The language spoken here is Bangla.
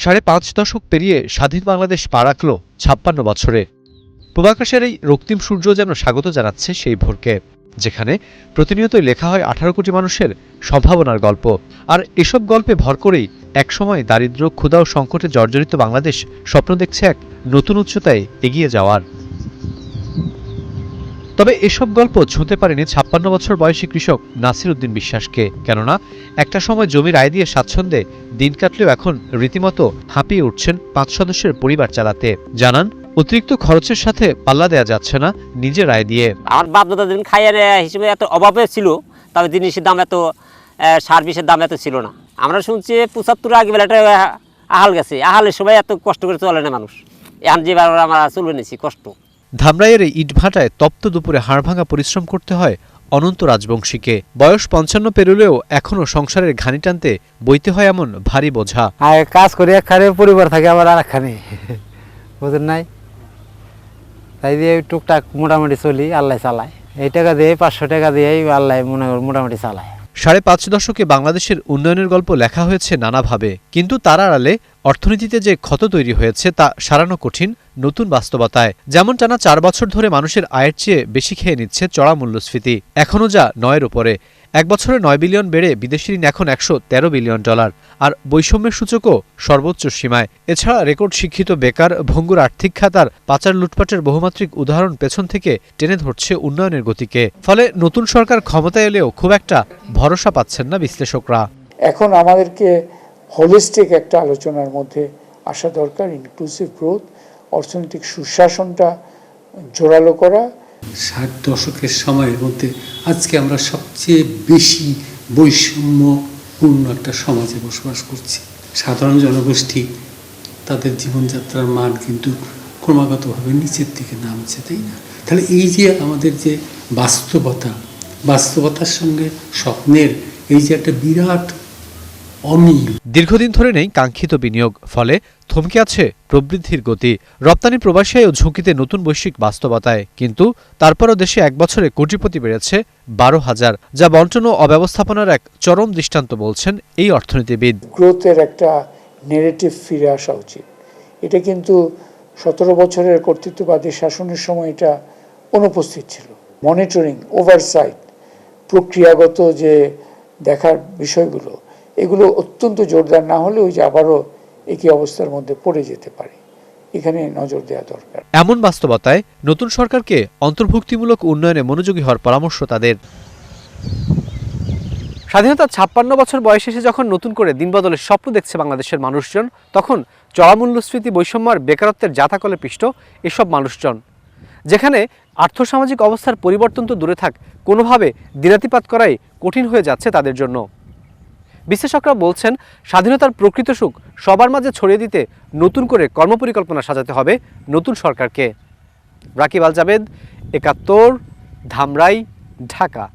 5.5 দশক পেরিয়ে স্বাধীন বাংলাদেশ পা রাখল 56 বছরে। পূবাকাশের এই রক্তিম সূর্য যেন স্বাগত জানাচ্ছে সেই ভোরকে, যেখানে প্রতিনিয়তই লেখা হয় 18 কোটি মানুষের সম্ভাবনার গল্প। আর এসব গল্পে ভর করেই একসময় দারিদ্র্য, ক্ষুধা ও সংকটে জর্জরিত বাংলাদেশ স্বপ্ন দেখছে এক নতুন উচ্চতায় এগিয়ে যাওয়ার। তবে এসব গল্প ছুঁতে পারেনি 56 বছর বয়সী কৃষক নাসির উদ্দিন বিশ্বাসকে। কেননা একটা সময় জমির আয় দিয়ে স্বাচ্ছন্দ্যে দিন কাটলেও এখন রীতিমতো হাঁপিয়ে উঠছেন 5 সদস্যের পরিবার চালাতে। জানান, অতিরিক্ত খরচের সাথে পাল্লা দেয়া যাচ্ছে না নিজের আয় দিয়ে। আমার বাপ দাদা দিন খাইয়ার হিসেবে এত অভাবে ছিল, তবে জিনিসের দাম এত, সার বিষের দাম এত ছিল না। আমরা শুনছি 75 আগে বেলাটা আহাল গেছে, আহালের সময় এত কষ্ট করে চলে না মানুষ। এখন যেবার আমরা চলবে নিছি কষ্ট। ধামরাইয়ের এই ইটভাটায় তপ্ত দুপুরে হাড়ভাঙা পরিশ্রম করতে হয় অনন্ত রাজবংশীকে। বয়স 55 পেরোলেও এখনো সংসারের ঘানি টানতে বইতে হয় এমন ভারী বোঝা। কাজ করে একখানে পরিবার থাকে, আবার আর একখানে বুঝেন নাই, তাই দিয়ে টুকটাক মোটামুটি চলি, আল্লাহ চালায়। এই টাকা দিয়ে 500 টাকা দিয়ে আল্লাহ মোটামুটি চালায়। 5.5 দশকে বাংলাদেশের উন্নয়নের গল্প লেখা হয়েছে নানাভাবে, কিন্তু তার আড়ালে অর্থনীতিতে যে ক্ষত তৈরি হয়েছে তা সারানো কঠিন নতুন বাস্তবতায়। যেমন টানা 4 বছর ধরে মানুষের আয়ের চেয়ে বেশি খেয়ে নিচ্ছে চড়া মূল্যস্ফীতি, এখনও যা 9-এর উপরে। 1 বছরে 9 বিলিয়ন বেড়ে বিদেশি ঋণ এখন $113 বিলিয়ন, আর বৈষম্যের সূচকও সর্বোচ্চ সীমায়। এছাড়া রেকর্ড শিক্ষিত বেকার, ভঙ্গুর আর্থিক খাতার, পাচার লুটপাটের বহুমাত্রিক উদাহরণ পেছন থেকে টেনে ধরছে উন্নয়নের গতিকে। ফলে নতুন সরকার ক্ষমতায় এলেও খুব একটা ভরসা পাচ্ছেন না বিশ্লেষকরা। এখন আমাদেরকে হোলিস্টিক একটা আলোচনার মধ্যে আসা দরকার। ইনক্লুসিভ গ্রোথ, অর্থনৈতিক সুশাসনটা জোরালো করা। 60 দশকের সময়ের মধ্যে আজকে আমরা সবচেয়ে বেশি বৈষম্যপূর্ণ একটা সমাজে বসবাস করছি। সাধারণ জনগোষ্ঠী, তাদের জীবনযাত্রার মান কিন্তু ক্রমাগতভাবে নিচের দিকে নামছে, তাই না? তাহলে এই যে আমাদের যে বাস্তবতার সঙ্গে স্বপ্নের এই যে একটা বিরাট অমিল। দীর্ঘদিন ধরে নেই কাঙ্ক্ষিত বিনিয়োগ, ফলে থমকে আছে প্রবৃদ্ধির গতি। রপ্তানি প্রবাসী ও ঝুঁকিতে নতুন বৈশ্বিক বাস্তবতায়। কিন্তু তারপরও দেশে 1 বছরে কোটিপতি বেড়েছে 12,000, যা বন্টন ও অব্যবস্থাপনার এক চরম দৃষ্টান্ত বলছেন এই অর্থনীতিবিদ। গ্রোথের একটা নেগেটিভ ফিরে আসা উচিত। এটা কিন্তু 17 বছরের কর্তৃত্ববাদী শাসনের সময় এটা অনুপস্থিত ছিল। মনিটরিং, ওভারসাইট, প্রক্রিয়াগত যে দেখার বিষয়গুলো, এগুলো অত্যন্ত জোরদার না হলে ওই যে আবারও একই অবস্থার মধ্যে পড়ে যেতে পারে। এখানে নজর দেওয়া দরকার। এমন বাস্তবতায় নতুন সরকারকে অন্তর্ভুক্তিমূলক উন্নয়নে মনোযোগী হওয়ার পরামর্শ তাদের। স্বাধীনতার 56 বছর বয়সে এসে যখন নতুন করে দিন বদলের স্বপ্ন দেখছে বাংলাদেশের মানুষজন, তখন চড়া মূল্যস্ফীতি, বৈষম্য আর বেকারত্বের জাতাকলে পিষ্ট এসব মানুষজন, যেখানে আর্থসামাজিক অবস্থার পরিবর্তন তো দূরে থাক, কোনোভাবে দিনাতিপাত করাই কঠিন হয়ে যাচ্ছে তাদের জন্য। বিশ্লেষকরা বলছেন, স্বাধীনতার প্রকৃত সুখ সবার মাঝে ছড়িয়ে দিতে নতুন করে কর্মপরিকল্পনা সাজাতে হবে নতুন সরকারকে। রাকিব আল জাবেদ, 71, ধামরাই, ঢাকা।